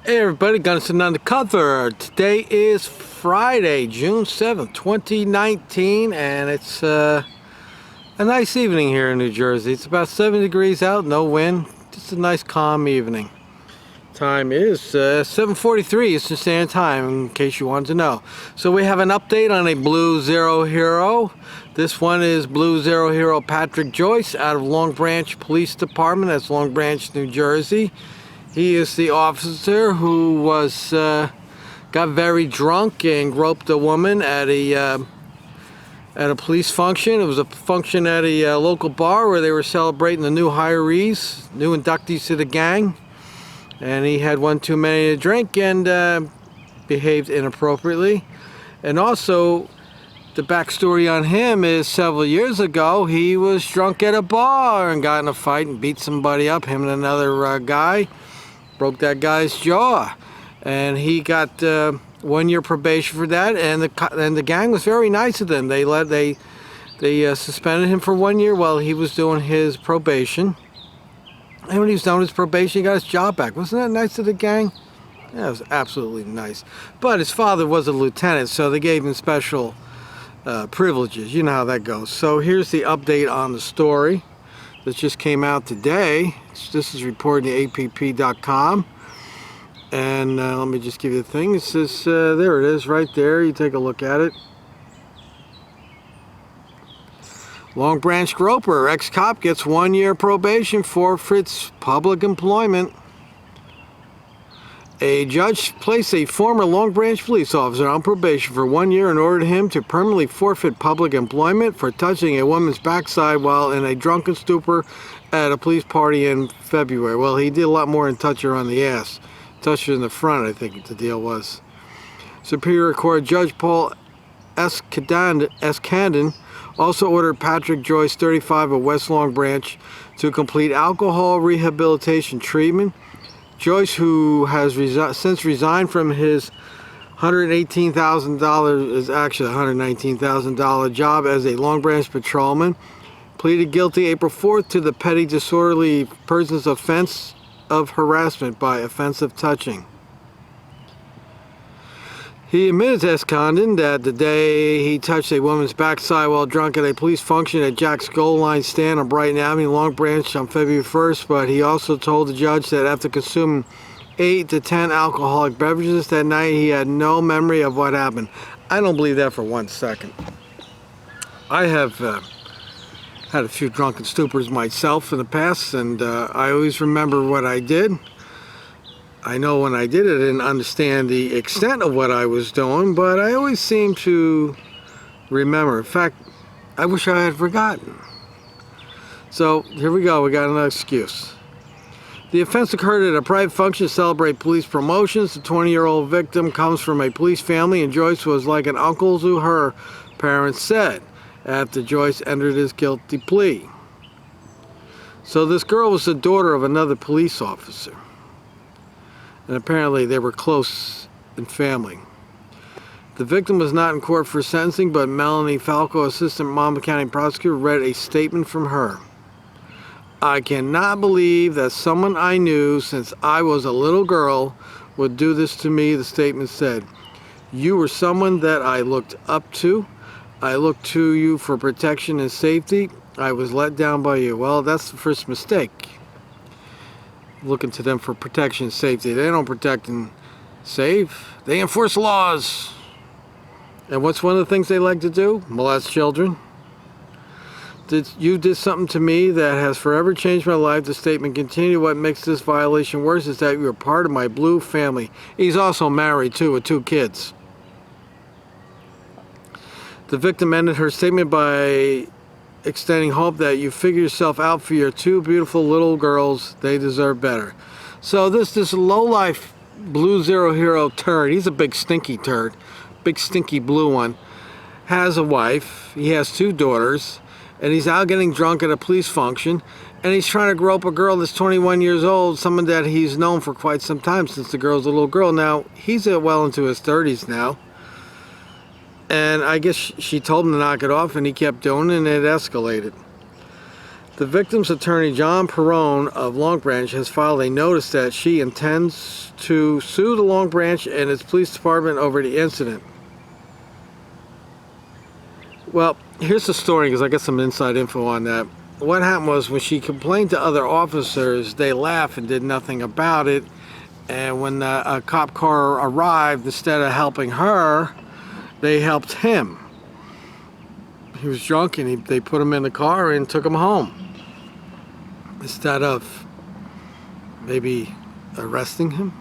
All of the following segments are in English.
Hey everybody, Gunnison Undercover. Today is Friday, June 7th, 2019, and it's a nice evening here in New Jersey. It's about 7 degrees out, no wind, just a nice calm evening. Time is 7:43 Eastern Standard Time, in case you wanted to know. So we have an update on a Blue Zero hero. This one is Blue Zero hero Patrick Joyce out of Long Branch Police Department. That's Long Branch, New Jersey. He is the officer who was got very drunk and groped a woman at a police function. It was a function at a local bar where they were celebrating the new hirees, new inductees to the gang. And he had one too many to drink and behaved inappropriately. And also, the backstory on him is several years ago, he was drunk at a bar and got in a fight and beat somebody up, him and another guy. Broke that guy's jaw. And he got 1 year probation for that. And the gang was very nice to them. They suspended him for 1 year while he was doing his probation. And when he was done with his probation, he got his job back. Wasn't that nice of the gang? Yeah, it was absolutely nice. But his father was a lieutenant, so they gave him special privileges. You know how that goes. So here's the update on the story that just came out today. This is reported to APP.com. And let me just give you the thing. It says, there it is right there. You take a look at it. Long Branch groper, ex-cop gets 1 year probation, forfeits public employment. A judge placed a former Long Branch police officer on probation for 1 year and ordered him to permanently forfeit public employment for touching a woman's backside while in a drunken stupor at a police party in February. Well, he did a lot more than touch her on the ass. Touched her in the front, I think the deal was. Superior Court Judge Paul S. Candon also ordered Patrick Joyce, 35 of West Long Branch, to complete alcohol rehabilitation treatment. Joyce, who has since resigned from his $118,000, is actually $119,000 job as a Long Branch patrolman, pleaded guilty April 4th to the petty disorderly persons offense of harassment by offensive touching. He admitted to Escondon that the day he touched a woman's backside while drunk at a police function at Jack's Gold Line stand on Brighton Avenue, Long Branch on February 1st, but he also told the judge that after consuming 8 to 10 alcoholic beverages that night, he had no memory of what happened. I don't believe that for 1 second. I have had a few drunken stupors myself in the past, and I always remember what I did. I know when I did it, I didn't understand the extent of what I was doing, but I always seem to remember. In fact, I wish I had forgotten. So here we go, we got another excuse. The offense occurred at a private function to celebrate police promotions. The 20-year-old victim comes from a police family, and Joyce was like an uncle to her, parents said, after Joyce entered his guilty plea. So this girl was the daughter of another police officer. And apparently they were close in family. The victim was not in court for sentencing, but Melanie Falco, assistant Monmouth County prosecutor, read a statement from her. I cannot believe that someone I knew since I was a little girl would do this to me, the statement said. You were someone that I looked up to. I looked to you for protection and safety. I was let down by you. Well, that's the first mistake. Looking to them for protection and safety. They don't protect and save. They enforce laws. And what's one of the things they like to do? Molest children. You did something to me that has forever changed my life. The statement continued. What makes this violation worse is that you are part of my blue family. He's also married too, with 2 kids. The victim ended her statement by extending hope that you figure yourself out for your 2 beautiful little girls. They deserve better. So this low-life Blue Zero hero turd, he's a big stinky turd, big stinky blue one, has a wife, he has 2 daughters, and he's out getting drunk at a police function, and he's trying to grope a girl that's 21 years old, someone that he's known for quite some time since the girl's a little girl. Now, he's well into his 30s now. And I guess she told him to knock it off, and he kept doing it, and it escalated. The victim's attorney, John Perrone of Long Branch, has filed a notice that she intends to sue the Long Branch and its police department over the incident. Well, here's the story, because I got some inside info on that. What happened was, when she complained to other officers, they laughed and did nothing about it. And when a cop car arrived, instead of helping her, they helped him. He was drunk, and they put him in the car and took him home, instead of maybe arresting him.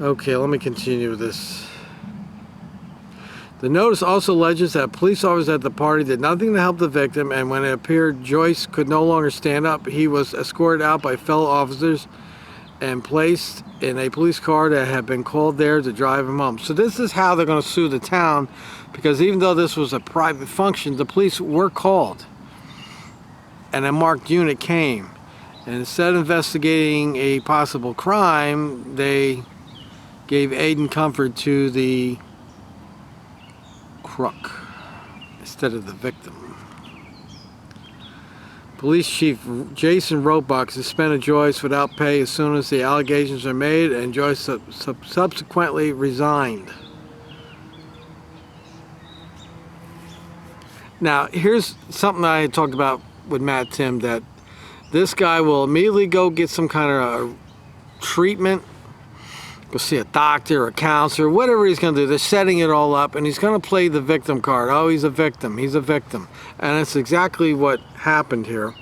Okay, let me continue with this. The notice also alleges that police officers at the party did nothing to help the victim, and when it appeared Joyce could no longer stand up, he was escorted out by fellow officers and placed in a police car that had been called there to drive him home. So this is how they're going to sue the town, because even though this was a private function, the police were called, and a marked unit came. And instead of investigating a possible crime, they gave aid and comfort to the crook instead of the victim. Police Chief Jason Roebuck suspended Joyce without pay as soon as the allegations are made, and Joyce subsequently resigned. Now, here's something I had talked about with Matt Tim, that this guy will immediately go get some kind of treatment, go see a doctor or a counselor, whatever he's going to do. They're setting it all up, and he's going to play the victim card. Oh, he's a victim. He's a victim. And it's exactly what happened here.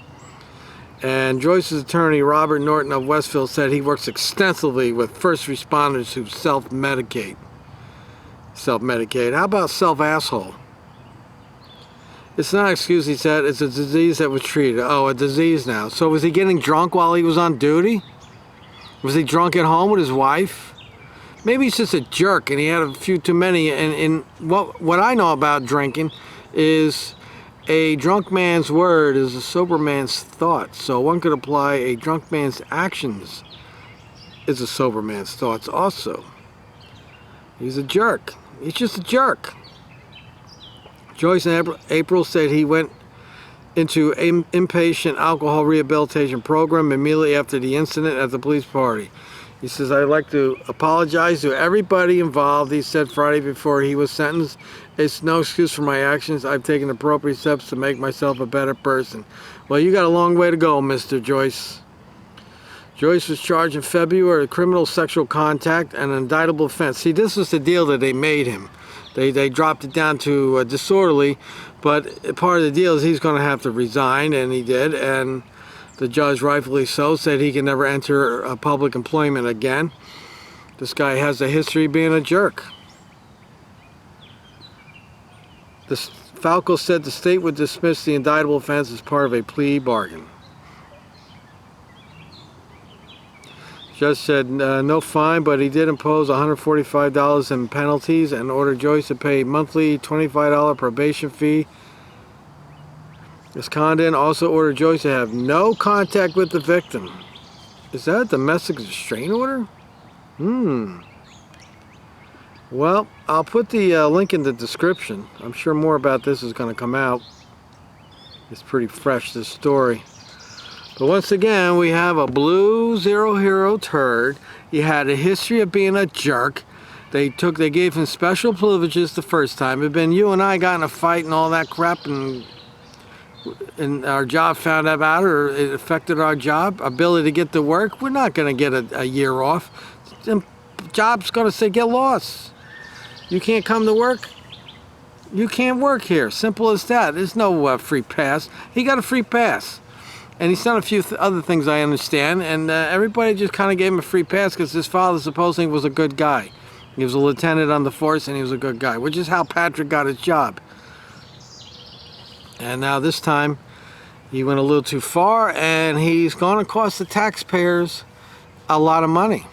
And Joyce's attorney, Robert Norton of Westfield, said he works extensively with first responders who self-medicate. Self-medicate. How about self-asshole? It's not an excuse, he said. It's a disease that was treated. Oh, a disease now. So was he getting drunk while he was on duty? Was he drunk at home with his wife? Maybe he's just a jerk and he had a few too many. And what I know about drinking is a drunk man's word is a sober man's thought. So one could apply a drunk man's actions is a sober man's thoughts also. He's a jerk. He's just a jerk. Joyce in April said he went into an inpatient alcohol rehabilitation program immediately after the incident at the police party. He says, "I'd like to apologize to everybody involved," he said Friday before he was sentenced. "It's no excuse for my actions. I've taken appropriate steps to make myself a better person." Well, you got a long way to go, Mr. Joyce. Joyce was charged in February with criminal sexual contact and an indictable offense. See, this was the deal that they made him. They dropped it down to disorderly, but part of the deal is he's going to have to resign, and he did, and the judge, rightfully so, said he can never enter public employment again. This guy has a history of being a jerk. Falco said the state would dismiss the indictable offense as part of a plea bargain. Judge said no fine, but he did impose $145 in penalties and ordered Joyce to pay a monthly $25 probation fee. Escondon also ordered Joyce to have no contact with the victim. Is that a domestic restraining order? Well, I'll put the link in the description. I'm sure more about this is going to come out. It's pretty fresh, this story. But once again, we have a blue zero hero turd. He had a history of being a jerk. They gave him special privileges the first time. It had been you and I got in a fight and all that crap, and our job found out about it, or it affected our job, ability to get to work. We're not going to get a year off. The job's going to say, get lost. You can't come to work. You can't work here. Simple as that. There's no free pass. He got a free pass. And he's done a few other things, I understand, and everybody just kind of gave him a free pass because his father supposedly was a good guy. He was a lieutenant on the force, and he was a good guy, which is how Patrick got his job. And now this time, he went a little too far, and he's going to cost the taxpayers a lot of money.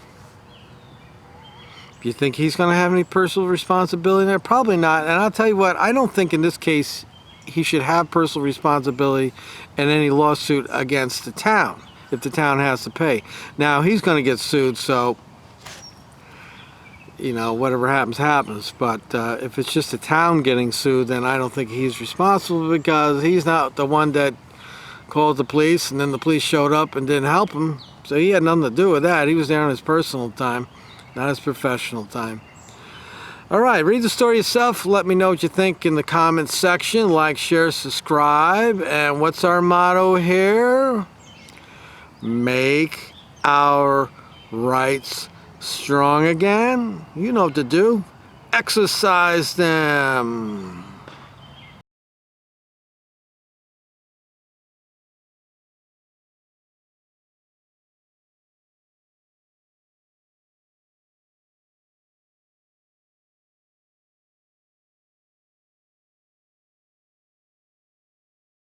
Do you think he's going to have any personal responsibility there? Probably not. And I'll tell you what, I don't think in this case he should have personal responsibility in any lawsuit against the town, if the town has to pay. Now, he's going to get sued, so you know, whatever happens, happens. But if it's just a town getting sued, then I don't think he's responsible, because he's not the one that called the police and then the police showed up and didn't help him. So he had nothing to do with that. He was there on his personal time, not his professional time. All right, read the story yourself. Let me know what you think in the comments section. Like, share, subscribe. And what's our motto here? Make our rights strong again. You know what to do. Exercise them.